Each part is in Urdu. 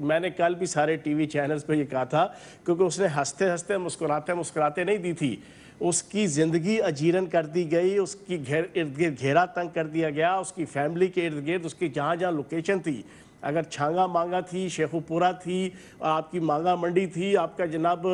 میں نے کل بھی سارے ٹی وی چینلز پہ یہ کہا تھا کیونکہ اس نے ہنستے ہنستے مسکراتے نہیں دی تھی، اس کی زندگی اجیرن کر دی گئی، اس کی ارد گرد گھیرا تنگ کر دیا گیا، اس کی فیملی کے ارد گرد اس کی جہاں جہاں لوکیشن تھی، اگر چھانگا مانگا تھی، شیخو پورہ تھی، آپ کی مانگا منڈی تھی، آپ کا جناب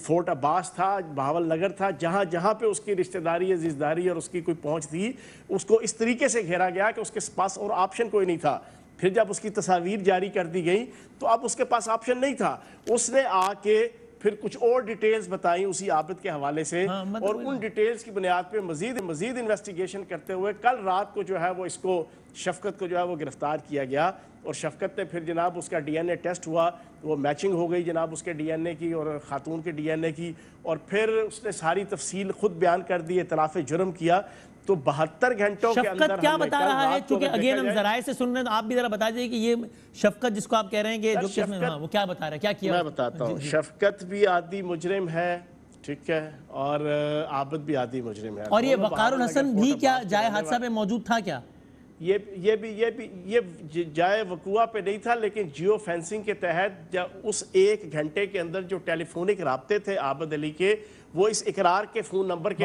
فورٹ عباس تھا، بہاول نگر تھا، جہاں جہاں پہ اس کی رشتہ داری عزیزداری اور اس کی کوئی پہنچ تھی، اس کو اس طریقے سے گھیرا گیا کہ اس کے پاس اور آپشن کوئی نہیں تھا۔ پھر جب اس کی تصاویر جاری کر دی گئی تو اب اس کے پاس آپشن نہیں تھا، اس نے آ کے پھر کچھ اور ڈیٹیلز بتائیں اسی عابد کے حوالے سے، اور ان ڈیٹیلز کی بنیاد پہ مزید انویسٹیگیشن کرتے ہوئے کل رات کو جو ہے وہ اس کو شفقت کو جو ہے وہ گرفتار کیا گیا، اور شفقت نے پھر جناب اس کا ڈی این اے ٹیسٹ ہوا، وہ میچنگ ہو گئی جناب اس کے ڈی این اے کی اور خاتون کے ڈی این اے کی، اور پھر اس نے ساری تفصیل خود بیان کر دی، اعتراف جرم کیا۔ تو 72 گھنٹوں کے اندر شفقت کیا بتا رہا ہے؟ چونکہ اگین ہم ذرائع سے سن رہے ہیں تو آپ بھی ذرا بتا دیجئے کہ یہ شفقت جس کو آپ کہہ رہے ہیں کہ جو کس میں وہ کیا بتا رہا ہے، کیا کیا؟ میں بتاتا ہوں، شفقت بھی عادی مجرم ہے، ٹھیک ہے، اور عابد بھی عادی مجرم ہے، اور یہ وقار الحسن بھی کیا جائے حادثہ پہ موجود تھا کیا؟ یہ جائے وقوع پہ نہیں تھا، لیکن جیو فینسنگ کے تحت اس 1 گھنٹے کے اندر جو ٹیلی فونک رابطے تھے عابد علی کے، وہ اس اقرار کے فون نمبر کے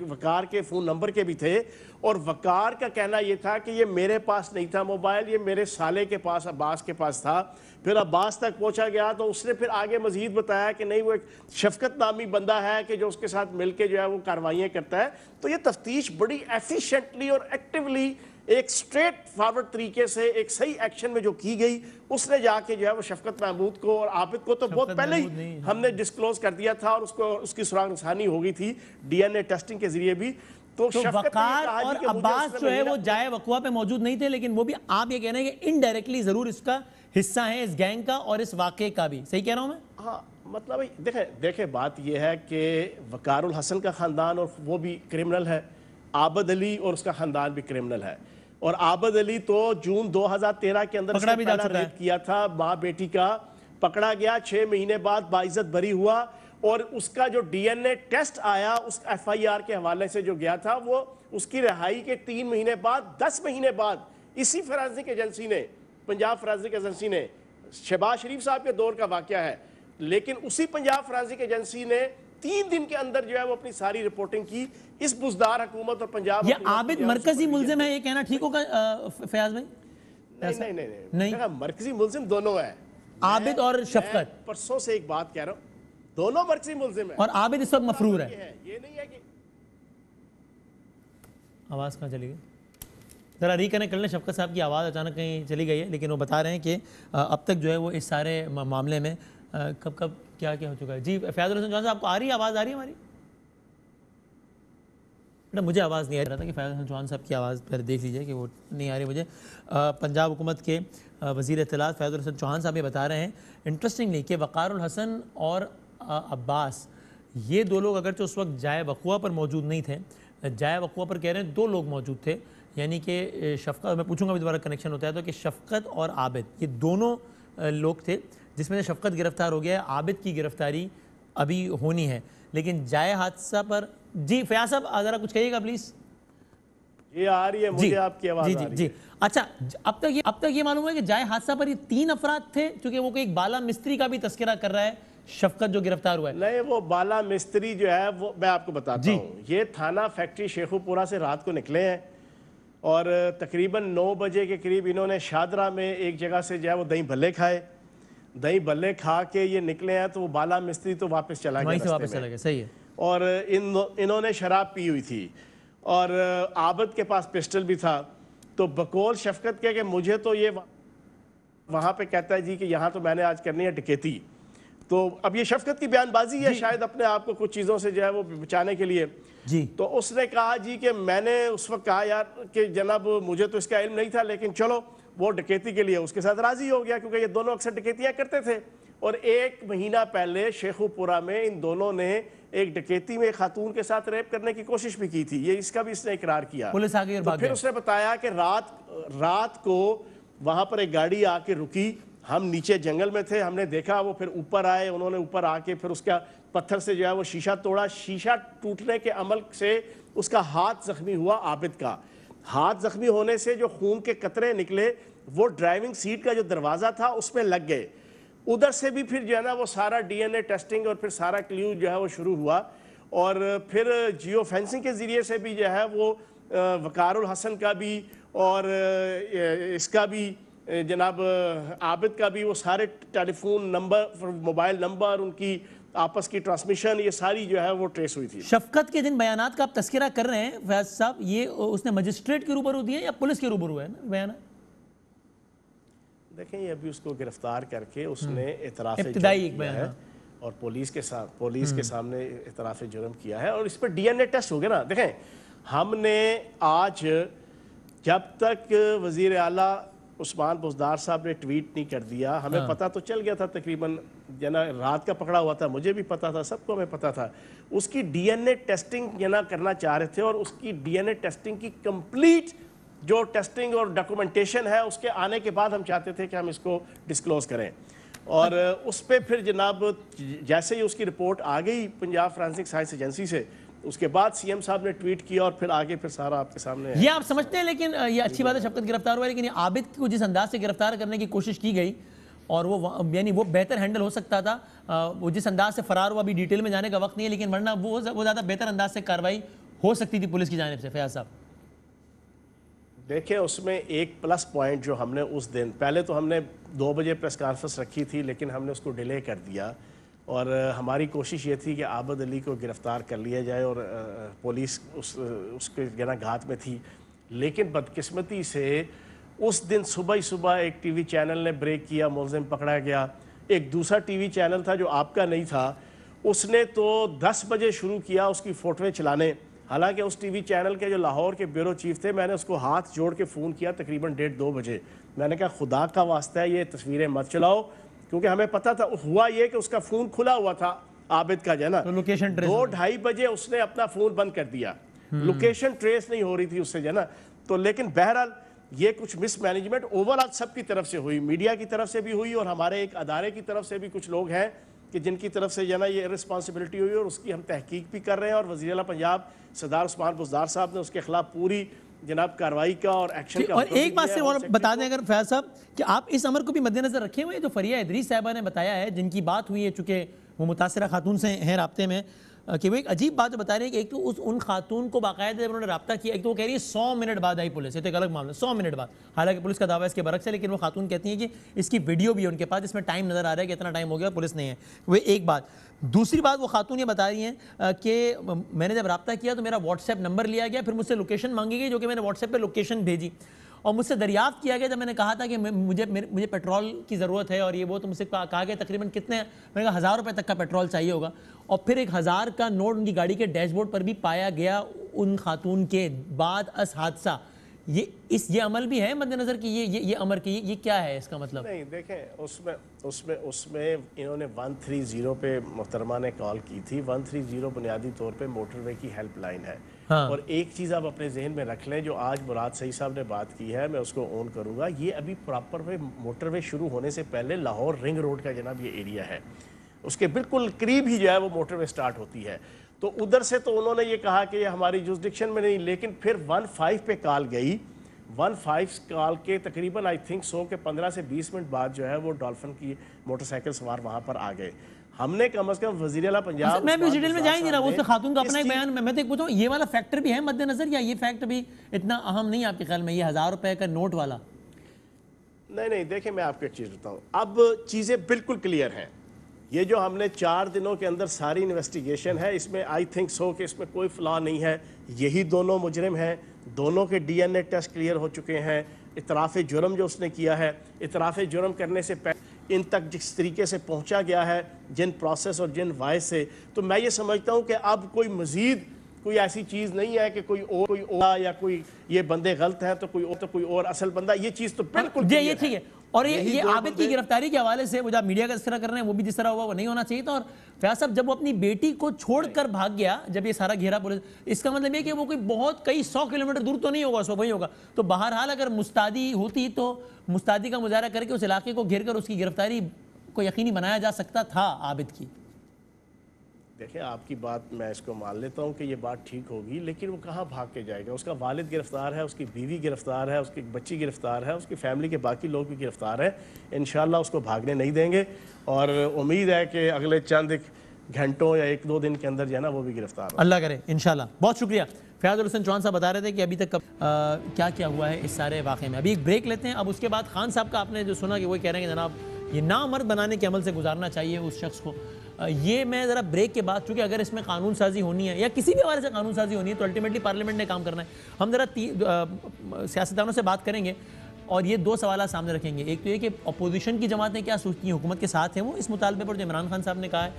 وقار کے فون نمبر کے بھی تھے، اور وقار کا کہنا یہ تھا کہ یہ میرے پاس نہیں تھا موبائل، یہ میرے سالے کے پاس عباس کے پاس تھا۔ پھر عباس تک پہنچا گیا تو اس نے پھر آگے مزید بتایا کہ نہیں وہ ایک شفقت نامی بندہ ہے کہ جو اس کے ساتھ مل کے جو ہے وہ کاروائیاں کرتا ہے۔ تو یہ تفتیش بڑی ایفیشنٹلی اور ایکٹیولی ایک سٹریٹ فارورڈ طریقے سے ایک صحیح ایکشن میں جو کی گئی، اس نے جا کے جو ہے وہ شفقت محمود کو اور عابد کو تو بہت پہلے ہی ہم نے ڈسکلوز کر دیا تھا، اور اس کی سراغ رسانی ہو گئی تھی ڈی این اے ٹیسٹنگ کے ذریعے بھی۔ تو وقار اور عباس جو ہے وہ جائے وقوع پہ موجود نہیں تھے، لیکن وہ بھی آپ یہ کہہ رہے ہیں کہ انڈائریکٹلی ضرور اس کا حصہ ہے، اس گینگ کا اور اس واقعے کا بھی، صحیح کہہ رہا ہوں میں؟ ہاں، مطلب دیکھیں بات یہ ہے کہ وقار الحسن کا خاندان اور وہ بھی کرمنل ہے، عابد علی اور اس کا خاندان بھی کرمنل ہے، اور عابد علی تو جون 2013 کے اندر پہلا ریپ کیا تھا ماں بیٹی کا، پکڑا گیا، 6 مہینے بعد باعزت بری ہوا، اور اس کا جو ڈی این اے ٹیسٹ آیا اس ایف آئی آر کے حوالے سے جو گیا تھا، وہ اس کی رہائی کے 3 مہینے بعد 10 مہینے بعد اسی فرانسک ایجنسی نے، پنجاب فرانسک ایجنسی نے، شہباز شریف صاحب کے دور کا واقعہ ہے، لیکن اسی پنجاب فرانسک ایجنسی نے 3 دن کے اندر جو ہے وہ اپنی ساری رپورٹنگ کی، اس بزدار حکومت اور پنجاب یہ عابد مرکزی ملزم ہے، یہ کہنا ٹھیک ہوگا فیاض بھائی؟ نہیں، مرکزی ملزم دونوں ہیں، عابد اور شفقت۔ پرسوں سے ایک بات کہہ رہا ہوں، دونوں مرکزی ملزم ہیں، اور عابد اس وقت مفرور ہے۔ یہ نہیں ہے کہ آواز کہاں چلی گئی؟ ذرا ریکنیکٹ کر لیں، شفقت صاحب کی آواز اچانک کہیں چلی گئی ہے، لیکن وہ بتا رہے ہیں کہ اب تک جو ہے وہ اس سارے معاملے میں کب کیا ہو چکا ہے۔ جی فیاض الحسن چوہان صاحب، آپ کو آ رہی ہے آواز؟ آ رہی ہے ہماری؟ مجھے آواز نہیں آ رہا تھا کہ فیاض الحسن چوہان صاحب کی آواز پہلے دیکھ لیجئے کہ وہ نہیں آ رہی مجھے۔ پنجاب حکومت کے وزیر اطلاعات فیاض الحسن چوہان صاحب یہ بتا رہے ہیں انٹرسٹنگلی کہ وقار الحسن اور عباس یہ 2 لوگ اگرچہ اس وقت جائے وقوع پر موجود نہیں تھے، جائے وقوع پر کہہ رہے ہیں 2 لوگ موجود تھے، یعنی کہ شفقت، میں پوچھوں گا بھی دوبارہ کنیکشن ہوتا ہے تو، کہ شفقت اور عابد یہ دونوں لوگ تھے، جس میں سے شفقت گرفتار ہو گیا ہے، عابد کی گرفتاری ابھی ہونی ہے، لیکن جائے حادثہ پر جی فیاض صاحب ذرا کچھ کہیے گا پلیز۔ یہ آ رہی ہے مجھے آپ کی آواز آ رہی ہے۔ جی اچھا، اب تک یہ معلوم ہے کہ جائے حادثہ پر یہ 3 افراد تھے، چونکہ وہ ایک بالا مستری کا بھی تذکرہ کر رہا ہے شفقت جو گرفتار ہوا ہے۔ نہیں، وہ بالا مستری جو ہے وہ میں آپ کو بتاتا ہوں، یہ تھانہ فیکٹری شیخو پورہ سے رات کو نکلے ہیں، اور تقریباً 9 بجے کے قریب انہوں نے شادرہ میں ایک جگہ سے جو ہے وہ دہی بھلے کھائے، دہی بھلے کھا کے یہ نکلے ہیں، تو وہ بالا مستری تو واپس چلا گیا، وہیں سے واپس چلا گیا، صحیح ہے، اور انہوں نے شراب پی ہوئی تھی، اور عابد کے پاس پسٹل بھی تھا، تو بقول شفقت کہ مجھے تو یہ وہاں پہ کہتا ہے جی کہ یہاں تو میں نے آج کرنی ہے ڈکیتی، تو اب یہ شفقت کی بیان بازی ہے شاید اپنے آپ کو کچھ چیزوں سے جو ہے وہ بچانے کے لیے، تو اس نے کہا جی کہ میں نے اس وقت کہا یار کہ جناب مجھے تو اس کا علم نہیں تھا، لیکن چلو وہ ڈکیتی کے لیے اس کے ساتھ راضی ہو گیا، کیونکہ یہ دونوں اکثر ڈکیتیاں کرتے تھے، اور 1 مہینہ پہلے شیخو پورہ میں ان دونوں نے ایک ڈکیتی میں ایک خاتون کے ساتھ ریپ کرنے کی کوشش بھی کی تھی، یہ اس کا بھی اس نے اقرار کیا، پولیس آ گئی اور بھاگ گئے۔ پھر اس نے بتایا کہ رات کو وہاں پر ایک گاڑی آ کے رکی، ہم نیچے جنگل میں تھے، ہم نے دیکھا وہ پھر اوپر آئے، انہوں نے اوپر آ کے پھر اس کا پتھر سے جو ہے وہ شیشہ توڑا، شیشہ ٹوٹنے کے عمل سے اس کا ہاتھ زخمی ہوا، عابد کا ہاتھ زخمی ہونے سے جو خون کے قطرے نکلے، وہ ڈرائیونگ سیٹ کا جو دروازہ تھا اس میں لگ گئے. ادھر سے بھی پھر جو ہے نا وہ سارا ڈی این اے ٹیسٹنگ اور پھر سارا کلیو جو ہے وہ شروع ہوا, اور پھر جیو فینسنگ کے ذریعے سے بھی جو ہے وہ وقار الحسن کا بھی اور اس کا بھی جناب عابد کا بھی وہ سارے ٹیلی فون نمبر, موبائل نمبر, ان کی آپس کی ٹرانسمیشن, یہ ساری جو ہے وہ ٹریس ہوئی تھی. شفقت کے جن بیانات کا آپ تذکرہ کر رہے ہیں فیاض صاحب, یہ اس نے مجسٹریٹ کے روبرو دیے یا پولیس کے روبرو ہے نا بیانات؟ دیکھیں یہ ابھی اس کو گرفتار کر کے اس نے اعتراف ابتدائی ایک جرم بیان کیا ہے اور پولیس کے سامنے اعتراف جرم کیا ہے, اور اس پر ڈی این اے ٹیسٹ ہو گیا نا. دیکھیں ہم نے آج جب تک وزیر اعلیٰ عثمان بزدار صاحب نے ٹویٹ نہیں کر دیا, ہمیں پتہ تو چل گیا تھا تقریباً, جنا رات کا پکڑا ہوا تھا, مجھے بھی پتہ تھا, سب کو ہمیں پتہ تھا. اس کی ڈی این اے ٹیسٹنگ جنا کرنا چاہ رہے تھے, اور اس کی ڈی این اے ٹیسٹنگ کی کمپلیٹ جو ٹیسٹنگ اور ڈاکومنٹیشن ہے اس کے آنے کے بعد ہم چاہتے تھے کہ ہم اس کو ڈسکلوز کریں. اور اس پہ پھر جناب جیسے ہی اس کی رپورٹ آ گئی پنجاب فرانسک سائنس ایجنسی سے, اس کے بعد سی ایم صاحب نے ٹویٹ کیا اور پھر آگے پھر سارا آپ کے سامنے ہے. یہ آپ سمجھتے ہیں, لیکن یہ اچھی بات ہے شفقت گرفتار ہوا ہے, لیکن یہ عابد کو جس انداز سے گرفتار کرنے کی کوشش کی گئی اور وہ یعنی وہ بہتر ہینڈل ہو سکتا تھا, وہ جس انداز سے فرار ہوا, ابھی ڈیٹیل میں جانے کا وقت نہیں ہے, لیکن ورنہ وہ زیادہ بہتر انداز سے کارروائی ہو سکتی تھی پولیس کی جانب سے. فیاض صاحب دیکھیں اس میں ایک پلس پوائنٹ جو ہم نے اس دن, پہلے تو ہم نے 2 بجے پریس کانفرنس رکھی تھی لیکن ہم نے اس کو ڈیلے کر دیا, اور ہماری کوشش یہ تھی کہ عابد علی کو گرفتار کر لیا جائے, اور پولیس اس کے گھات میں تھی. لیکن بدقسمتی سے اس دن صبح ایک ٹی وی چینل نے بریک کیا, ملزم پکڑا گیا. ایک دوسرا ٹی وی چینل تھا جو آپ کا نہیں تھا, اس نے تو 10 بجے شروع کیا اس کی فوٹویں چلانے. حالانکہ اس ٹی وی چینل کے جو لاہور کے بیورو چیف تھے, میں نے اس کو ہاتھ جوڑ کے فون کیا تقریباً 1:30-2 بجے. میں نے کہا خدا کا واسطہ ہے یہ تصویریں مت چلاؤ, کیونکہ ہمیں پتہ تھا. ہوا یہ کہ اس کا فون کھلا ہوا تھا عابد کا جو ہے نا, 2-2:30 بجے اس نے اپنا فون بند کر دیا, لوکیشن ٹریس نہیں ہو رہی تھی اس سے جو ہے نا. تو لیکن بہرحال یہ کچھ مس مینجمنٹ اوورآل سب کی طرف سے ہوئی, میڈیا کی طرف سے بھی ہوئی, اور ہمارے ایک ادارے کی طرف سے بھی کچھ لوگ ہیں کہ جن کی طرف سے جو ہے نا یہ رسپانسبلٹی ہوئی, اور اس کی ہم تحقیق بھی کر رہے ہیں. اور وزیر اعلیٰ پنجاب سردار عثمان بزدار صاحب نے اس کے خلاف پوری جناب کارروائی کا اور ایکشن کا. اور ایک بات سے اور بتا دیں اگر فیاض صاحب کہ آپ اس امر کو بھی مد نظر رکھے ہوئے, جو فریہ ادریس صاحبہ نے بتایا ہے, جن کی بات ہوئی ہے, چونکہ وہ متاثرہ خاتون سے ہیں رابطے میں, کہ وہ ایک عجیب بات بتا رہے ہیں کہ ایک تو ان خاتون کو باقاعدہ جب انہوں نے رابطہ کیا, ایک تو وہ کہہ رہی ہے 100 منٹ بعد آئی پولیس, یہ تو ایک الگ معاملہ, 100 منٹ بعد. حالانکہ پولیس کا دعویٰ اس کے برعکس ہے, لیکن وہ خاتون کہتی ہیں کہ اس کی ویڈیو بھی ہے ان کے پاس, اس میں ٹائم نظر آ رہا ہے کہ اتنا ٹائم ہو گیا, پولیس نہیں ہے. وہ ایک بات. دوسری بات, وہ خاتون یہ بتا رہی ہیں کہ میں نے جب رابطہ کیا تو میرا واٹس ایپ نمبر لیا گیا, پھر مجھ سے لوکیشن مانگی گئی, جو کہ میں نے واٹس ایپ پہ لوکیشن بھیجی, اور مجھ سے دریافت کیا گیا جب میں نے کہا تھا کہ مجھے پیٹرول کی ضرورت ہے, اور یہ وہ, تو مجھ سے کہا گیا تقریباً کتنے, میں نے کہا 1000 روپے تک کا پیٹرول چاہیے ہوگا, اور پھر ایک 1000 کا نوٹ ان کی گاڑی کے ڈیش بورڈ پر بھی پایا گیا ان خاتون کے بعد از حادثہ. یہ عمل بھی ہے مد نظر کہ یہ امر کی یہ کیا ہے اس کا مطلب؟ نہیں دیکھیں اس میں انہوں نے 130 پہ محترمہ نے کال کی تھی. 130 بنیادی طور پہ موٹر وے کی ہیلپ لائن ہے. اور ایک چیز آپ اپنے ذہن میں رکھ لیں, جو آج مراد سعید صاحب نے بات کی ہے, میں اس کو اون کروں گا, یہ ابھی پراپر وے موٹر وے شروع ہونے سے پہلے لاہور رنگ روڈ کا جناب یہ ایریا ہے, اس کے بالکل قریب ہی جو ہے وہ موٹر وے سٹارٹ ہوتی ہے. تو ادھر سے تو انہوں نے یہ کہا کہ یہ ہماری جورسڈکشن میں نہیں, لیکن پھر 15 پہ کال گئی. 15 کال کے تقریباً آئی تھنک 100 کے 15 سے 20 منٹ بعد جو ہے وہ ڈالفن کی موٹر سائیکل سوار وہاں پر آ گئے. ہم نے کم از کم وزیر اعلیٰ پنجاب, میں بھی اس ڈیٹیل میں جا ہی نہیں رہا, وہ اس خاتون کا اپنا ایک بیان, میں تو ایک پوچھوں یہ والا فیکٹر بھی ہے مد نظر, یا یہ فیکٹ بھی اتنا اہم نہیں آپ کے خیال میں, یہ 1000 روپے کا نوٹ والا؟ نہیں دیکھیں میں آپ کو ایک چیز بتاؤں, اب چیزیں بالکل کلیئر ہیں. یہ جو ہم نے 4 دنوں کے اندر ساری انویسٹیگیشن ہے, اس میں آئی تھنک سو کہ اس میں کوئی فلا نہیں ہے. یہی دونوں مجرم ہیں, دونوں کے D N A test clear ہو چکے ہیں. اعتراف جرم جو اس نے کیا ہے, اعتراف جرم کرنے سے پہلے ان تک جس طریقے سے پہنچا گیا ہے, جن پروسیس اور جن وائس سے, تو میں یہ سمجھتا ہوں کہ اب کوئی مزید کوئی ایسی چیز نہیں ہے کہ کوئی اور یا کوئی یہ بندے غلط ہیں تو کوئی اور اصل بندہ, یہ چیز تو بالکل یہ ٹھیک ہے. اور یہ عابد کی گرفتاری کے حوالے سے وہ جب میڈیا کا اس طرح کر رہے ہیں, وہ بھی جس طرح ہوا وہ نہیں ہونا چاہیے تھا. اور فیاض صاحب جب وہ اپنی بیٹی کو چھوڑ کر بھاگ گیا, جب یہ سارا گھیرا پولیس, اس کا مطلب یہ کہ وہ کوئی بہت کئی 100 کلومیٹر دور تو نہیں ہوگا, اس وہی ہوگا. تو بہرحال اگر مستعدی ہوتی تو مستعدی کا مظاہرہ کر کے اس علاقے کو گھیر کر اس کی گرفتاری کو یقینی بنایا جا سکتا تھا عابد کی. دیکھیں آپ کی بات میں اس کو مان لیتا ہوں کہ یہ بات ٹھیک ہوگی، لیکن وہ کہاں بھاگ کے جائے گا؟ اس کا والد گرفتار ہے، اس کی بیوی گرفتار ہے، اس کی بچی گرفتار ہے، اس کی فیملی کے باقی لوگ بھی گرفتار ہیں. انشاءاللہ اس کو بھاگنے نہیں دیں گے، اور امید ہے کہ اگلے چند گھنٹوں یا 1-2 دن کے اندر جو ہے نا وہ بھی گرفتار ہو. اللہ کرے انشاءاللہ. بہت شکریہ. فیاض الحسن چوہان صاحب بتا رہے تھے کہ ابھی تک کیا کیا ہوا ہے اس سارے واقعے میں. ابھی ایک بریک لیتے ہیں. اب اس کے بعد خان صاحب کا آپ نے جو سنا کہ وہ کہہ رہے ہیں کہ جناب یہ نامرد بنانے کے عمل سے گزارنا چاہیے اس شخص کو. یہ میں ذرا بریک کے بعد، چونکہ اگر اس میں قانون سازی ہونی ہے یا کسی بھی حوالے سے قانون سازی ہونی ہے تو الٹیمیٹلی پارلیمنٹ نے کام کرنا ہے. ہم ذرا سیاستدانوں سے بات کریں گے اور یہ 2 سوالات سامنے رکھیں گے. ایک تو یہ کہ اپوزیشن کی جماعتیں کیا سوچتی ہیں، حکومت کے ساتھ ہیں وہ اس مطالبے پر جو عمران خان صاحب نے کہا ہے.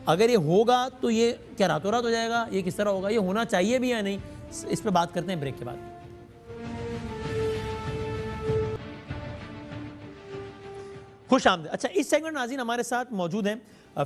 اگر یہ ہوگا تو یہ کیا راتوں رات ہو جائے گا، یہ کس طرح ہوگا، یہ ہونا چاہیے بھی یا نہیں، اس پہ بات کرتے ہیں بریک کے بعد. خوش آمدید. اچھا، اس سیگمنٹ ناظرین ہمارے ساتھ موجود ہیں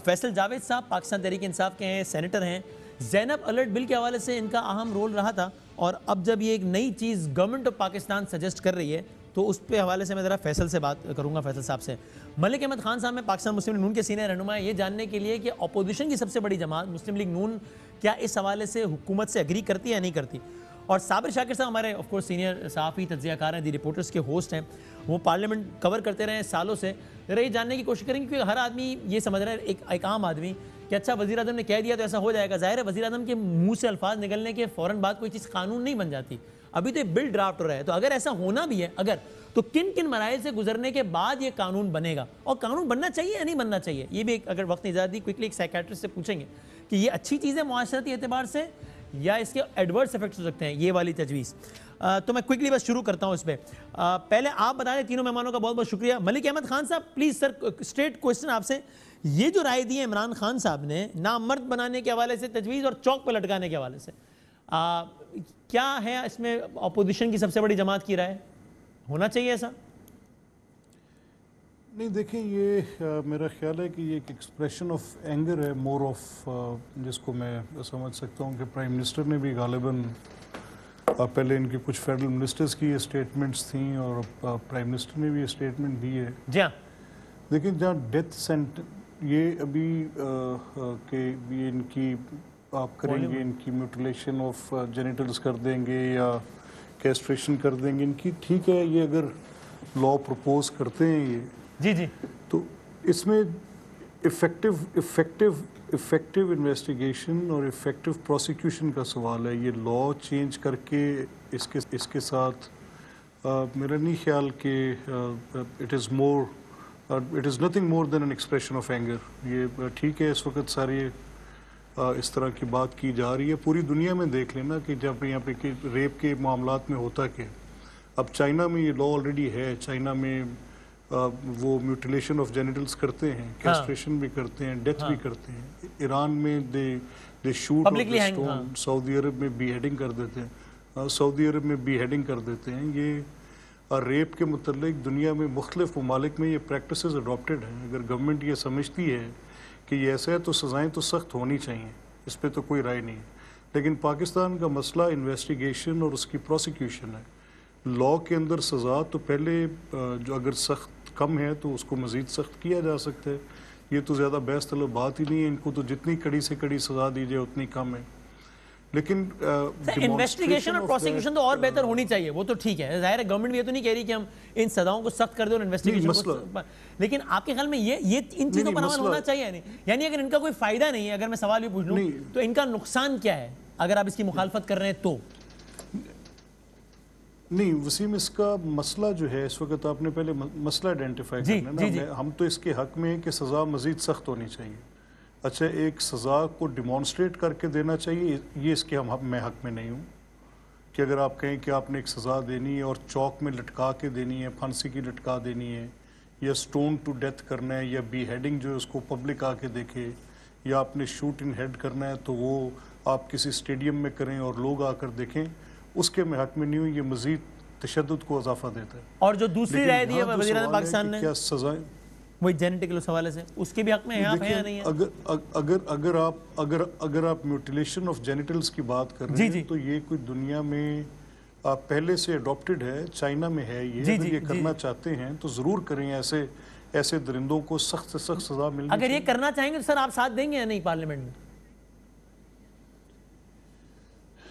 فیصل جاوید صاحب، پاکستان تحریک انصاف کے ہیں، سینیٹر ہیں. زینب الرٹ بل کے حوالے سے ان کا اہم رول رہا تھا، اور اب جب یہ ایک نئی چیز گورنمنٹ آف پاکستان سجیسٹ کر رہی ہے تو اس پہ حوالے سے میں ذرا فیصل سے بات کروں گا. فیصل صاحب سے. ملک احمد خان صاحب میں پاکستان مسلم لیگ نون کے سینئر رہنما ہے، یہ جاننے کے لیے کہ اپوزیشن کی سب سے بڑی جماعت مسلم لیگ نون کیا اس حوالے سے حکومت سے اگری کرتی ہے یا نہیں کرتی. اور صابر شاکر صاحب ہمارے آف کورس سینئر صحافی، تجزیہ کار ہیں، دی رپورٹرز کے ہوسٹ ہیں، وہ پارلیمنٹ کور کرتے رہے ہیں سالوں سے. ذرا یہ جاننے کی کوشش کریں گے کیونکہ ہر آدمی یہ سمجھ رہا ہے، ایک عام آدمی، کہ اچھا وزیر اعظم نے کہہ دیا تو ایسا ہو جائے گا. ظاہر ہے وزیر اعظم کے منہ سے الفاظ نکلنے کے فوراً بعد کوئی چیز قانون نہیں بن جاتی. ابھی تو یہ بل ڈرافٹ ہو رہا ہے. تو اگر ایسا ہونا بھی ہے تو کن کن مراحل سے گزرنے کے بعد یہ قانون بنے گا، اور قانون بننا چاہیے یا نہیں بننا چاہیے؟ یہ بھی اگر وقت اجازت دی کوئکلی ایک سائیکیٹرسٹ سے پوچھیں گے کہ یہ اچھی چیز ہے معاشرتی اعتبار سے یا اس کے ایڈورس ایفیکٹس ہو سکتے ہیں، یہ والی تجویز. تو میں کوئکلی بس شروع کرتا ہوں اس پہ. پہلے آپ بتا دیں، تینوں مہمانوں کا بہت بہت شکریہ. ملک احمد خان صاحب پلیز سر، اسٹریٹ کوشچن آپ سے. یہ جو رائے دی ہے عمران خان صاحب نے نامرد بنانے کے حوالے سے تجویز اور چوک پہ لٹکانے کے حوالے سے، کیا ہے اس میں اپوزیشن کی سب سے بڑی جماعت کی رائے؟ ہونا چاہیے ایسا؟ نہیں دیکھیں، یہ میرا خیال ہے کہ یہ ایک ایکسپریشن آف اینگر ہے، مور آف، جس کو میں سمجھ سکتا ہوں کہ پرائم منسٹر نے بھی غالباً پہلے ان کی کچھ فیڈرل منسٹرز کی یہ اسٹیٹمنٹس تھیں اور پرائم منسٹر نے بھی یہ اسٹیٹمنٹ دی ہے. جی ہاں. لیکن جہاں ڈیتھ سینٹ یہ ابھی کہ یہ ان کی آپ کریں گے، ان کی میوٹیلیشن آف جینیٹلز کر دیں گے یا کیسٹریشن کر دیں گے، ان کی ٹھیک ہے، یہ اگر لا پروپوز کرتے ہیں یہ جی تو اس میں افیکٹو انویسٹیگیشن اور افیکٹو پروسیکیوشن کا سوال ہے. یہ لا چینج کر کے اس کے ساتھ میرا نہیں خیال کہ it is nothing more than an expression of anger. یہ ٹھیک ہے، اس وقت ساری اس طرح کی بات کی جا رہی ہے. پوری دنیا میں دیکھ لینا کہ جب یہاں پہ کہ ریپ کے معاملات میں ہوتا کہ اب چائنا میں یہ لا آلریڈی ہے. چائنا میں وہ میوٹیلیشن آف جینیٹلز کرتے ہیں، کیسٹریشن بھی کرتے ہیں، ڈیتھ بھی کرتے ہیں. ایران میں دے شوٹ اسٹون. سعودی عرب میں بی ہیڈنگ کر دیتے ہیں. سعودی عرب میں بی ہیڈنگ کر دیتے ہیں. یہ ریپ کے متعلق دنیا میں مختلف ممالک میں یہ پریکٹسز اڈاپٹیڈ ہیں. اگر گورنمنٹ یہ سمجھتی ہے کہ یہ ایسا ہے تو سزائیں تو سخت ہونی چاہیے، اس پہ تو کوئی رائے نہیں. لیکن پاکستان کا مسئلہ انویسٹیگیشن اور اس کی پروسیکیوشن ہے. لا کے اندر سزا تو پہلے جو اگر سخت کم ہے تو اس کو مزید سخت کیا جا سکتا ہے. یہ تو زیادہ بحث طلب بات ہی نہیں ہے. ان کو تو جتنی کڑی سے کڑی سزا دی جائے اتنی کم ہے. لیکن انویسٹیگیشن اور پروسیکیوشن تو اور بہتر ہونی چاہیے، وہ تو ٹھیک ہے. ظاہر ہے گورنمنٹ بھی یہ تو نہیں کہہ رہی کہ ہم ان سزاؤں کو سخت کر دیں اور انویسٹیگیشن کو، لیکن آپ کے خیال میں یہ ان چیزوں پر عمل ہونا چاہیے نہیں؟ یعنی اگر ان کا کوئی فائدہ نہیں ہے، اگر میں سوال بھی پوچھ لوں تو ان کا نقصان کیا ہے اگر آپ اس کی مخالفت کر رہے ہیں تو؟ نہیں وسیم، اس کا مسئلہ جو ہے اس وقت آپ نے پہلے مسئلہ آئیڈینٹیفائی کرنا ہے نا. ہم تو اس کے حق میں ہیں کہ سزا مزید سخت ہونی چاہیے. اچھا، ایک سزا کو ڈیمانسٹریٹ کر کے دینا چاہیے، یہ اس کے میں حق میں نہیں ہوں کہ اگر آپ کہیں کہ آپ نے ایک سزا دینی ہے اور چوک میں لٹکا کے دینی ہے، پھانسی کی لٹکا دینی ہے، یا سٹون ٹو ڈیتھ کرنا ہے، یا بی ہیڈنگ جو ہے اس کو پبلک آ کے دیکھے، یا آپ نے شوٹ ان ہیڈ کرنا ہے تو وہ آپ کسی اسٹیڈیم میں کریں اور لوگ آ کر دیکھیں، اس کے میں حق میں نہیں ہوں. یہ مزید تشدد کو اضافہ دیتا ہے. اور جو دوسری رائے دی ہے وزیر اعظم پاکستان نے کیا سزائیں، وہی جینیٹیکل اس حوالے سے، اس کے بھی حق میں ہیں آپ ہیں یا نہیں ہیں؟ اگر آپ میوٹیلیشن آف جینیٹلز کی بات کر رہے ہیں تو یہ کوئی دنیا میں پہلے سے اڈاپٹیڈ ہے. چائنا میں ہے یہ. اگر یہ کرنا چاہتے ہیں تو ضرور کریں. ایسے درندوں کو سخت سے سخت سزا ملنی. اگر یہ کرنا چاہیں گے تو سر آپ ساتھ دیں گے یا نہیں پارلیمنٹ میں؟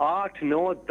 8, 9,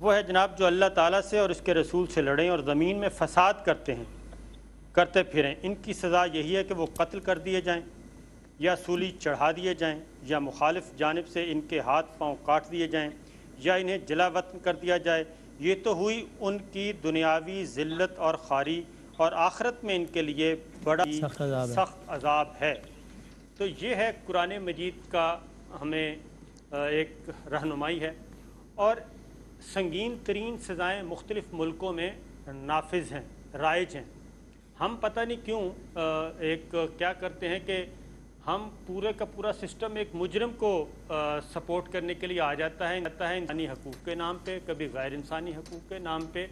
وہ ہے جناب جو اللہ تعالیٰ سے اور اس کے رسول سے لڑیں اور زمین میں فساد کرتے پھریں، ان کی سزا یہی ہے کہ وہ قتل کر دیے جائیں یا سولی چڑھا دیے جائیں یا مخالف جانب سے ان کے ہاتھ پاؤں کاٹ دیے جائیں یا انہیں جلا وطن کر دیا جائے۔ یہ تو ہوئی ان کی دنیاوی ذلت اور خواری، اور آخرت میں ان کے لیے بڑا سخت عذاب ہے۔ تو یہ ہے قرآن مجید کا ہمیں ایک رہنمائی ہے، اور سنگین ترین سزائیں مختلف ملکوں میں نافذ ہیں، رائج ہیں۔ ہم پتہ نہیں کیوں ایک کیا کرتے ہیں کہ ہم پورے کا پورا سسٹم ایک مجرم کو سپورٹ کرنے کے لیے آ جاتا ہے انسانی حقوق کے نام پہ، کبھی غیر انسانی حقوق کے نام پہ۔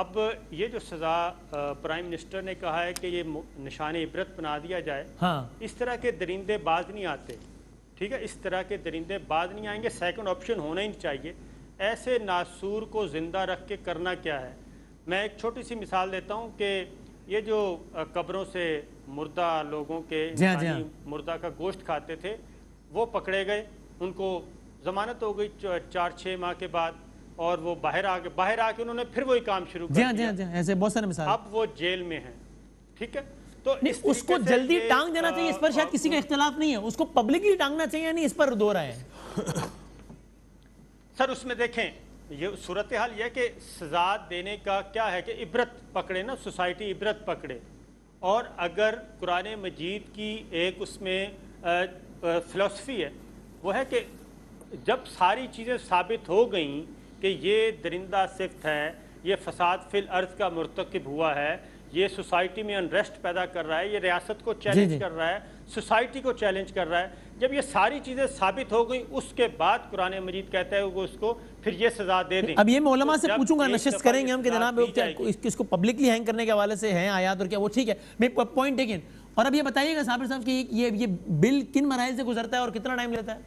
اب یہ جو سزا پرائم منسٹر نے کہا ہے کہ یہ نشان عبرت بنا دیا جائے، اس طرح کے درندے باز نہیں آتے، ٹھیک ہے، اس طرح کے درندے باز نہیں آئیں گے۔ سیکنڈ آپشن ہونا ہی نہیں چاہیے۔ ایسے ناسور کو زندہ رکھ کے کرنا کیا ہے؟ میں ایک چھوٹی سی مثال دیتا ہوں کہ یہ جو قبروں سے مردہ لوگوں کے مردہ کا گوشت کھاتے تھے، وہ پکڑے گئے، ان کو ضمانت ہو گئی 4-6 ماہ کے بعد، اور وہ باہر آ کے انہوں نے پھر وہی کام شروع کر دیا۔ ایسے بہت سارے مثال۔ اب وہ جیل میں ہیں، ٹھیک ہے۔ تو اس کو جلدی ٹانگ دینا چاہیے، اس پر شاید کسی کا اختلاف نہیں ہے، اس کو پبلکلی ٹانگنا چاہیے، یعنی اس پر دو رائے ہیں۔ سر اس میں دیکھیں یہ صورتحال یہ ہے کہ سزا دینے کا کیا ہے کہ عبرت پکڑے نا، سوسائٹی عبرت پکڑے، اور اگر قرآن مجید کی ایک اس میں فلسفی ہے، وہ ہے کہ جب ساری چیزیں ثابت ہو گئیں کہ یہ درندہ صفت ہے، یہ فساد فی الارض کا مرتکب ہوا ہے، یہ سوسائٹی میں انریسٹ پیدا کر رہا ہے، یہ ریاست کو چیلنج کر رہا ہے، سوسائٹی کو چیلنج کر رہا ہے، جب یہ ساری چیزیں ثابت ہو گئیں اس کے بعد قرآن مجید کہتا ہے وہ اس کو پھر یہ سزا دے دیں۔ اب یہ میں علماء سے پوچھوں گا، نشست کریں گے ہم کہ جناب اس کو پبلکلی ہینگ کرنے کے حوالے سے ہیں آیات اور کیا، وہ ٹھیک ہے، میں پوائنٹ ٹیکن۔ اور اب یہ بتائیے گا صابر صاحب کہ یہ بل کن مراحل سے گزرتا ہے اور کتنا ٹائم لیتا ہے؟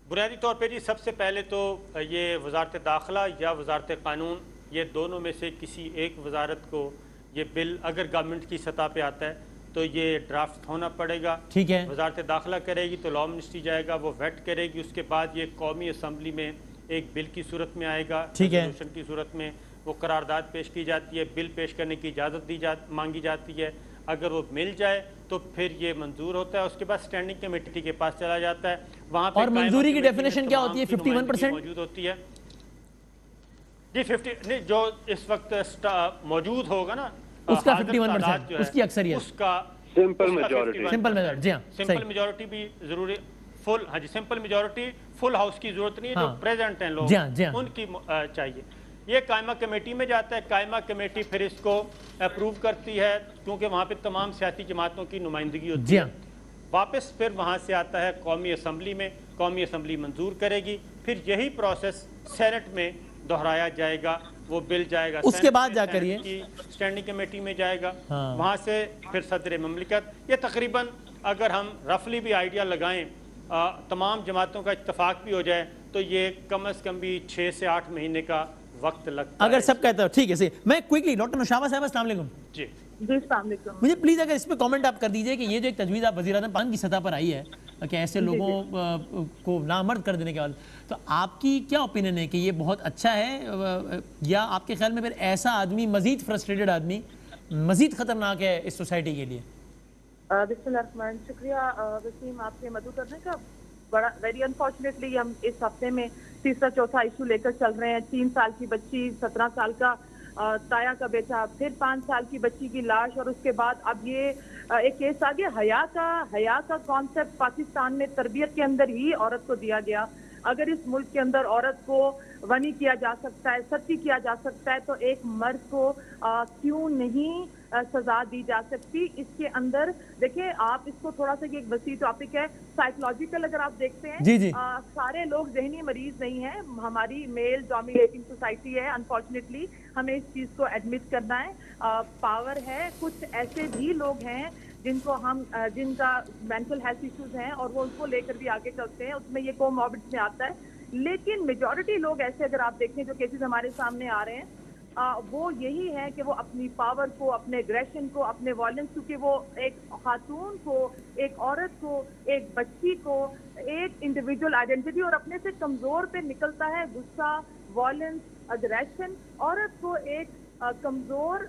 بنیادی طور پہ جی سب سے پہلے تو یہ وزارت داخلہ یا وزارت قانون، یہ دونوں میں سے کسی ایک وزارت کو یہ بل اگر گورنمنٹ کی سطح پہ آتا ہے تو یہ ڈرافٹ ہونا پڑے گا، ٹھیک ہے، وزارت داخلہ کرے گی تو لا منسٹری جائے گا، وہ ویٹ کرے گی، اس کے بعد یہ قومی اسمبلی میں ایک بل کی صورت میں آئے گا، ریزولوشن کی صورت میں وہ قرارداد پیش کی جاتی ہے، بل پیش کرنے کی اجازت مانگی جاتی ہے، اگر وہ مل جائے تو پھر یہ منظور ہوتا ہے، اس کے بعد سٹینڈنگ کمیٹی کے پاس چلا جاتا ہے، وہاں پہ اور منظوری کی ڈیفینیشن کیا ہوتی ہے؟ 51% موجود ہوتی ہے جی، 50 نہیں جو اس وقت موجود ہوگا نا اس کا 51%، اس کی اکثریت، اس کا سمپل میجورٹی، جی ہاں، سمپل میجورٹی بھی ضروری، فل، ہاں جی سمپل میجورٹی، فل ہاؤس کی ضرورت نہیں ہے، جو پریزنٹ ہیں لوگ ان کی چاہیے۔ یہ قائمہ کمیٹی میں جاتا ہے، قائمہ کمیٹی پھر اس کو اپروو کرتی ہے کیونکہ وہاں پہ تمام سیاسی جماعتوں کی نمائندگی ہوتی ہے، واپس پھر وہاں سے آتا ہے قومی اسمبلی میں، قومی اسمبلی منظور کرے گی، پھر یہی پروسیس سینٹ میں دہرایا جائے گا، وہ بل جائے گا اس کے بعد جا کر یہ سٹینڈنگ کمیٹی میں جائے گا، وہاں سے پھر صدر مملکت۔ یہ تقریباً اگر ہم رفلی بھی آئیڈیا لگائیں، تمام جماعتوں کا اتفاق بھی ہو جائے تو یہ کم از کم بھی 6 سے 8 مہینے کا وقت لگتا ہے، اگر سب کہتا ہے۔ ٹھیک ہے، صحیح۔ میں کوئکلی ڈاکٹر نوشابہ صاحب السلام علیکم۔ جی السلام علیکم۔ مجھے پلیز اگر اس پہ کامنٹ آپ کر دیجئے کہ یہ جو ایک تجویز آپ وزیر اعظم پاکستان کی سطح پر آئی ہے کہ ایسے لوگوں کو نامرد کر دینے کے بعد، تو آپ کی کیا اوپینین ہے کہ یہ بہت اچھا ہے یا آپ کے خیال میں پھر ایسا آدمی مزید فرسٹریٹڈ آدمی مزید خطرناک ہے اس سوسائٹی کے لیے؟ بسم اللہ الرحمن، شکریہ وسیم آپ سے مدعو کرنے کا۔ بڑا ویری انفارچونیٹلی ہم اس ہفتے میں تیسرا چوتھا ایشو لے کر چل رہے ہیں۔ 3 سال کی بچی، 17 سال کا تایا کا بیٹا، پھر 5 سال کی بچی کی لاش، اور اس کے بعد اب یہ ایک کیس آ گیا حیا کا کانسیپٹ پاکستان میں تربیت کے اندر ہی عورت کو دیا گیا۔ اگر اس ملک کے اندر عورت کو غنی کیا جا سکتا ہے، سچی کیا جا سکتا ہے، تو ایک مرد کو کیوں نہیں سزا دی جا سکتی؟ اس کے اندر دیکھیں آپ اس کو تھوڑا سا ایک وسیع ٹاپک ہے، سائیکولوجیکل اگر آپ دیکھتے ہیں سارے لوگ ذہنی مریض نہیں ہیں، ہماری میل ڈومینیٹنگ سوسائٹی ہے، انفارچونیٹلی ہمیں اس چیز کو ایڈمٹ کرنا ہے۔ پاور ہے، کچھ ایسے بھی لوگ ہیں جن کا مینٹل ہیلتھ ایشوز ہیں اور وہ ان کو لے کر بھی آگے چلتے ہیں، اس میں یہ کوموربڈ میں آتا ہے، لیکن میجورٹی لوگ ایسے اگر آپ دیکھیں جو کیسز ہمارے سامنے آ رہے ہیں وہ یہی ہے کہ وہ اپنی پاور کو، اپنے ایگریشن کو، اپنے وائلنس، کیونکہ وہ ایک خاتون کو، ایک عورت کو، ایک بچی کو ایک انڈیویجول آئیڈینٹی اور اپنے سے کمزور پہ نکلتا ہے غصہ، وائلنس، اگریشن. عورت کو ایک کمزور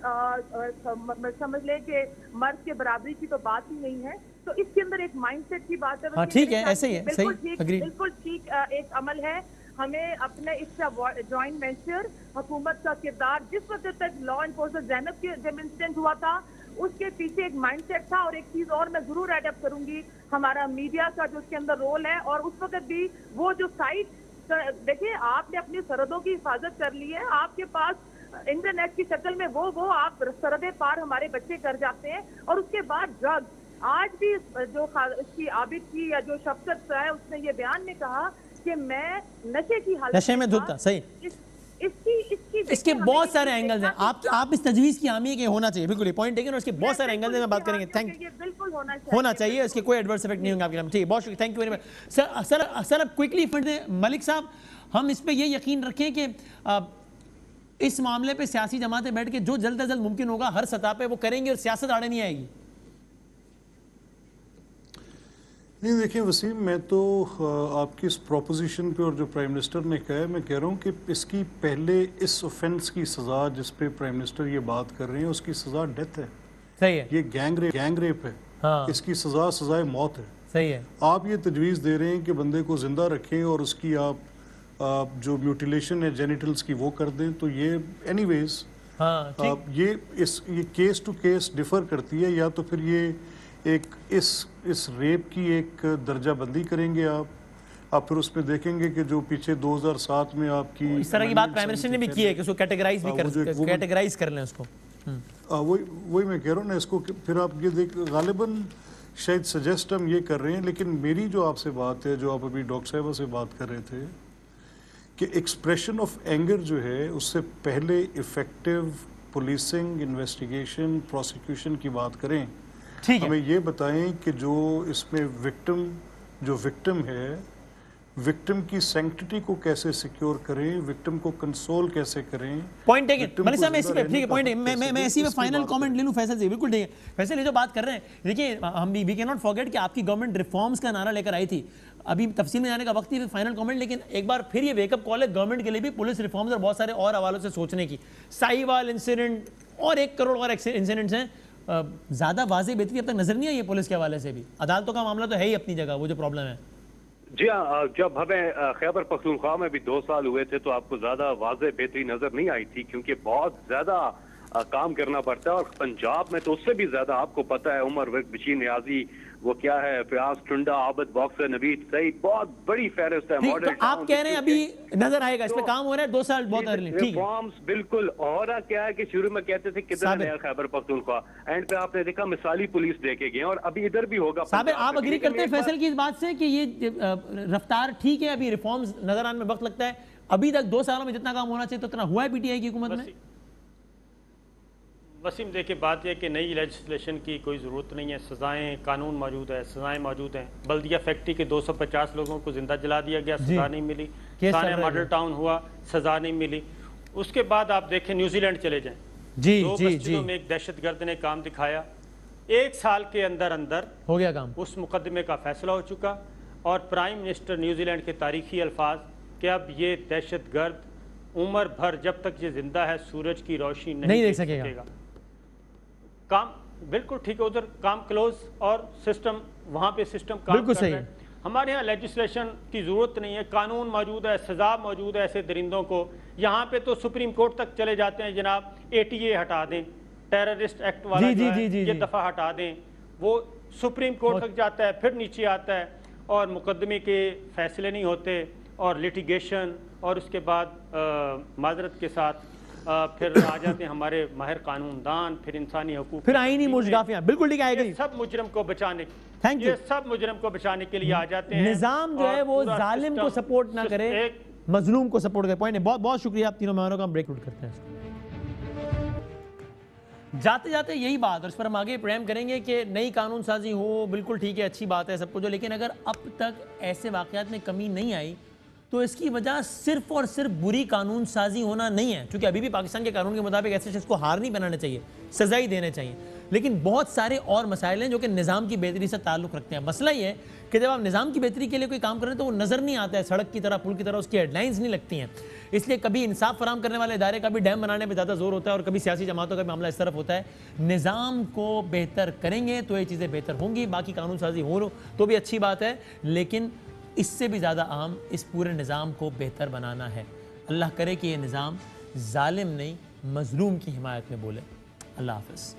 سمجھ لیں کہ مرد کے برابری کی تو بات ہی نہیں ہے. تو اس کے اندر ایک مائنڈ سیٹ کی بات ہے. ہاں ٹھیک ہے، ایسے ہی ہے، بالکل صحیح، ٹھیک، اگری. بالکل ٹھیک ایک عمل ہے. ہمیں اپنے اس کا جوائنٹ وینچر، حکومت کا کردار، جس وقت تک لا انفورسمنٹ زینب کے جب انسیڈنٹ ہوا تھا اس کے پیچھے ایک مائنڈ سیٹ تھا. اور ایک چیز اور میں ضرور ایڈ اپ کروں گی، ہمارا میڈیا کا جو اس کے اندر رول ہے. اور اس وقت بھی وہ جو سائٹ، دیکھیں آپ نے اپنی سرحدوں کی حفاظت کر لی ہے، آپ کے پاس انٹرنیٹ کی شکل میں وہ آپ سرحدیں پار ہمارے بچے کر جاتے ہیں. اور اس کے بعد ڈرگ، آج بھی جو اس کی عابد کی یا جو شفقت ہے اس نے یہ بیان میں کہا کہ میں نشے کی حالت، نشے میں دھت تھا. صحیح. اس کے بہت سارے اینگلز ہیں. آپ اس تجویز کی حامی کہ ہونا چاہیے، بالکل یہ پوائنٹ ٹیکن، اور اس کے بہت سارے اینگلز میں بات کریں گے. تھینک، بالکل ہونا چاہیے، اس کے کوئی ایڈورس افیکٹ نہیں ہوں گے آپ کے نام. ٹھیک ہے، بہت شکریہ، تھینک یو ویری مچ. سر اب کوئکلی ملک صاحب، ہم اس پہ یہ یقین رکھیں کہ اس معاملے پہ سیاسی جماعتیں بیٹھ کے جو جلد از جلد ممکن ہوگا ہر سطح پہ وہ کریں گے اور سیاست آڑے نہیں آئے گی. نہیں دیکھیں وسیم، میں تو آپ کی اس پروپوزیشن پہ اور جو پرائم منسٹر نے کہا ہے، میں کہہ رہا ہوں کہ اس کی پہلے اس اوفینس کی سزا جس پہ پرائم منسٹر یہ بات کر رہے ہیں اس کی سزا ڈیتھ ہے. صحیح ہے. یہ گینگ ریپ ہے. ہاں اس کی سزا سزائے موت ہے. صحیح ہے. آپ یہ تجویز دے رہے ہیں کہ بندے کو زندہ رکھیں اور اس کی آپ جو میوٹیلیشن ہے جینیٹلز کی وہ کر دیں. تو یہ اینی ویز یہ کیس ٹو کیس ڈیفر کرتی ہے. یا تو پھر یہ ایک اس ریپ کی ایک درجہ بندی کریں گے آپ پھر اس میں دیکھیں گے کہ جو پیچھے 2007 میں آپ کی اس طرح کی بات پرائم منسٹر نے بھی کی ہے کہ اس کو کیٹیگرائز کر لیں اس کو. وہی میں کہہ رہا ہوں نا، اس کو پھر آپ یہ دیکھ غالباً شاید سجیسٹ ہم یہ کر رہے ہیں. لیکن میری جو آپ سے بات ہے، جو آپ ابھی ڈاکٹر صاحبہ سے بات کر رہے تھے کہ ایکسپریشن آف اینگر جو ہے اس سے پہلے افیکٹو پولیسنگ، انویسٹیگیشن، پروسیکیوشن کی بات کریں. ہمیں یہ بتائیں کہ جو اس میں وکٹم ہے، وکٹم کی سینکٹیٹی کو کیسے سیکیور کریں، وکٹم کو کنسول کیسے کریں. Point taken. ملک صاحب میں اسی پہ ٹھیک ہے پوائنٹ میں اسی پہ فائنل کامنٹ لے لوں فیصل سے. بالکل ٹھیک ہے فیصل، یہ جو بات کر رہے ہیں دیکھیے، ہم وی کین ناٹ فارگیٹ کہ آپ کی گورنمنٹ ریفارمز کا نعرہ لے کر آئی تھی. ابھی تفصیل میں جانے کا وقت ہی فائنل کامنٹ، لیکن ایک بار پھر یہ ویک اپ کال ہے گورنمنٹ کے لیے بھی پولیس ریفارمز اور بہت سارے اور حوالوں سے سوچنے کی. ساہیوال انسیڈنٹ اور 1 کروڑ اور انسیڈنٹس ہیں. زیادہ واضح بہتری اب تک نظر نہیں آئی ہے پولیس کے حوالے سے بھی. عدالتوں کا معاملہ تو ہے ہی اپنی جگہ، وہ جو پرابلم ہے. جی ہاں، جب ہمیں خیبر پختونخوا میں بھی 2 سال ہوئے تھے تو آپ کو زیادہ واضح بہتری نظر نہیں آئی تھی، کیونکہ بہت زیادہ کام کرنا پڑتا ہے. اور پنجاب میں تو اس سے بھی زیادہ آپ کو پتہ ہے، عمر بشیر نیازی، وہ کیا ہے، فیاض ٹنڈا، عابد باکسر، نوید سعید، بہت بڑی فہرست ہے. تو آپ کہہ رہے ہیں ابھی نظر آئے گا، اس پہ کام ہو رہا ہے 2 سال بہت ارلی. ٹھیک ہے، ریفارمز بالکل ہو رہا. کیا ہے کہ شروع میں کہتے تھے کدھر ہے خیبر پختونخوا، اینڈ پہ آپ نے دیکھا مثالی پولیس دے کے گئے، اور ابھی ادھر بھی ہوگا. صابر آپ اگری کرتے ہیں فیصل کی اس بات سے کہ یہ رفتار ٹھیک ہے، ابھی ریفارمز نظر آنے میں وقت لگتا ہے، ابھی تک 2 سالوں میں جتنا کام ہونا چاہیے تو اتنا ہوا ہے پی ٹی آئی کی حکومت میں؟ وسیم دیکھیں، بات یہ کہ نئی لیجسلیشن کی کوئی ضرورت نہیں ہے. سزائیں، قانون موجود ہے، سزائیں موجود ہیں. بلدیہ فیکٹری کے 250 لوگوں کو زندہ جلا دیا گیا، سزا نہیں ملی. سانیہ ماڈل ٹاؤن ہوا، سزا نہیں ملی. اس کے بعد آپ دیکھیں نیوزی لینڈ چلے جائیں، 2 مسجدوں میں ایک دہشت گرد نے کام دکھایا. 1 سال کے اندر ہو گیا کام، اس مقدمے کا فیصلہ ہو چکا. اور پرائم منسٹر نیوزی لینڈ کے تاریخی الفاظ کہ اب یہ دہشت گرد عمر بھر جب تک یہ زندہ ہے سورج کی روشنی نہیں دیکھ سکے گا. کام بالکل ٹھیک ہے، ادھر کام کلوز اور سسٹم وہاں پہ سسٹم کام کر رہا ہے. ہمارے ہاں لیجسلیشن کی ضرورت نہیں ہے، قانون موجود ہے، سزا موجود ہے ایسے درندوں کو. یہاں پہ تو سپریم کورٹ تک چلے جاتے ہیں جناب، ATA ہٹا دیں، ٹیررسٹ ایکٹ والا جو ہے یہ دفعہ ہٹا دیں. وہ سپریم کورٹ تک جاتا ہے، پھر نیچے آتا ہے اور مقدمے کے فیصلے نہیں ہوتے اور لٹیگیشن، اور اس کے بعد معذرت کے ساتھ پھر آ جاتے ہیں ہمارے ماہر قانون دان، پھر انسانی حقوق، پھر آئینی موجگافیاں. بالکل ٹھیک ہے، یہ سب مجرم کو بچانے کے لیے آ جاتے ہیں. نظام جو ہے وہ ظالم کو سپورٹ نہ کرے، مظلوم کو سپورٹ کرے. پوائنٹ ہے. بہت بہت شکریہ آپ تینوں مہمانوں کا. ہم بریک آؤٹ کرتے ہیں. جاتے جاتے یہی بات، اور اس پر ہم آگے پریم کریں گے کہ نئی قانون سازی ہو، بالکل ٹھیک ہے، اچھی بات ہے سب کچھ، لیکن اگر اب تک ایسے واقعات میں کمی نہیں آئی تو اس کی وجہ صرف اور صرف بری قانون سازی ہونا نہیں ہے، کیونکہ ابھی بھی پاکستان کے قانون کے مطابق ایسے شخص کو ہار نہیں بنانا چاہیے، سزا ہی دینے چاہیے، لیکن بہت سارے اور مسائل ہیں جو کہ نظام کی بہتری سے تعلق رکھتے ہیں۔ مسئلہ یہ ہے کہ جب آپ نظام کی بہتری کے لیے کوئی کام کریں تو وہ نظر نہیں آتا ہے، سڑک کی طرح، پل کی طرح اس کی ہیڈ لائنز نہیں لگتی ہیں، اس لیے کبھی انصاف فراہم کرنے والے ادارے کا بھی ڈیم بنانے پہ زیادہ زور ہوتا ہے اور کبھی سیاسی جماعتوں کا بھی معاملہ اس طرف ہوتا ہے۔ نظام کو بہتر کریں گے تو یہ چیزیں بہتر ہوں گی، باقی قانون سازی ہو تو بھی اچھی بات ہے، لیکن اس سے بھی زیادہ اہم اس پورے نظام کو بہتر بنانا ہے۔ اللہ کرے کہ یہ نظام ظالم نہیں، مظلوم کی حمایت میں بولے۔ اللہ حافظ۔